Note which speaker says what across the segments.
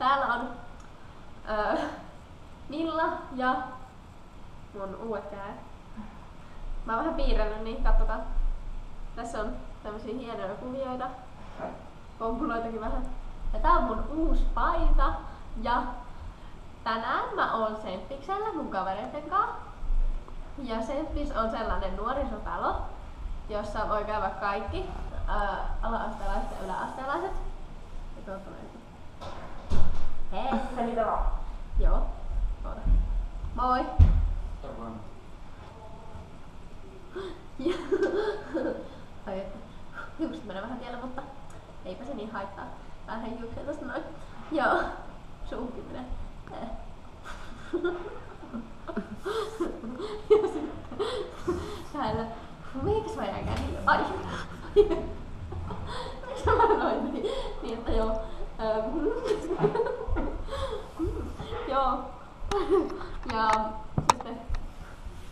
Speaker 1: täällä on Milla ja mun uudet kädet. Mä oon vähän piirrännyt, niin katsotaan. Tässä on tämmösiä hienoja kuvioita. Kompuloitakin vähän. Ja tää on mun uusi paita. Ja tänään mä oon Semppiksellä mun kavereiden kanssa. Ja Semppis on sellainen nuorisotalo, jossa voi käydä kaikki ala-asteelaiset ja yläasteelaiset. Ja tuolta löytyy. Hei! Joo. Oota. Moi!
Speaker 2: Tervehdys.
Speaker 1: Ai että. Hiukset menee vähän tielle, mutta eipä se niin haittaa. Vähän hiuksia tosta noin. Joo. Suukin menee. Ja sitten täällä. Miks mä jään käsiin? Ai! Miksi mä noin niin, että joo. Joo. Ja sitten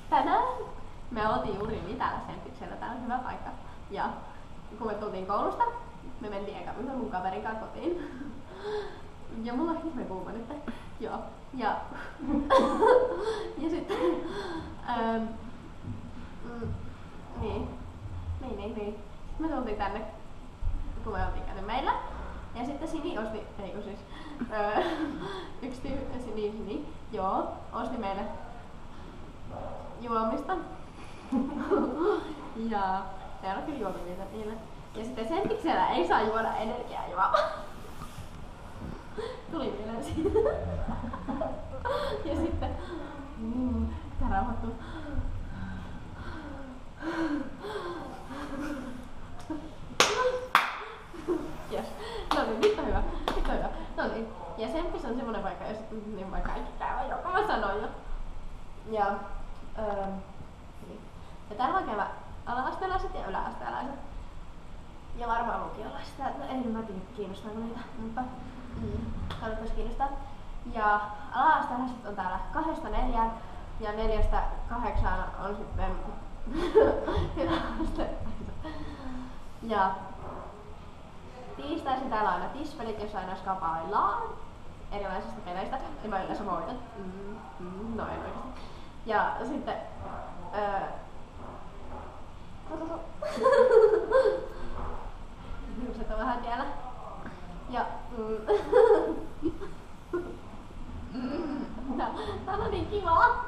Speaker 1: tänään me oltiin juuri täällä Semppiksellä. Täällä on hyvä paikka. Ja kun me tultiin koulusta, me mentiin eka yhden mun kaverin kanssa kotiin. Ja mulla on ihme kuuma nyt. Joo. Ja sitten niin. Sitten me tultiin tänne, kun me oltiin käynyt meillä. Ja sitten Sini osti, eikö siis, yksi Sini, joo, osti meille juomista. Ja täällä on kyllä juomia niille. Ja sitten Semppiksellä ei saa juoda energiajuomaa. Tuli mieleen siitä. Ja sitten, tää rauhoittuu. Yes. No niin, nyt on hyvä. No niin. Ja Semppis on semmonen paikka, jos niin vaikka kaikki käydä, joka mä sanoin jo. Ja, niin. Ja täällä voi käydä ala-asteelaiset ja yläasteelaiset. Ja varmaan lukiolaiset. No en mä tiedä kiinnostaako niitä, mutta kannattais kiinnostaa. Ja ala-asteelaiset on täällä 2–4 ja 4–8 on sitten yläasteelaiset. Ja tiistaisin täällä on aina tispelit, jossa aina skapaillaan erilaisista peleistä. Ja mä yleensä voitan. No en oikeesti. Ja sitten hiukset on vähän tiellä. Ja tää on niin kivaa.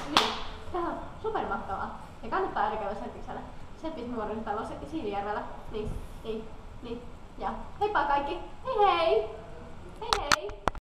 Speaker 1: Niin, tää on supermahtavaa. Ja kannattaa aina käydä Semppiksellä. Semppis nuorisotalo Siilijärvellä. Niin. Ja heippa kaikki! Hei hei!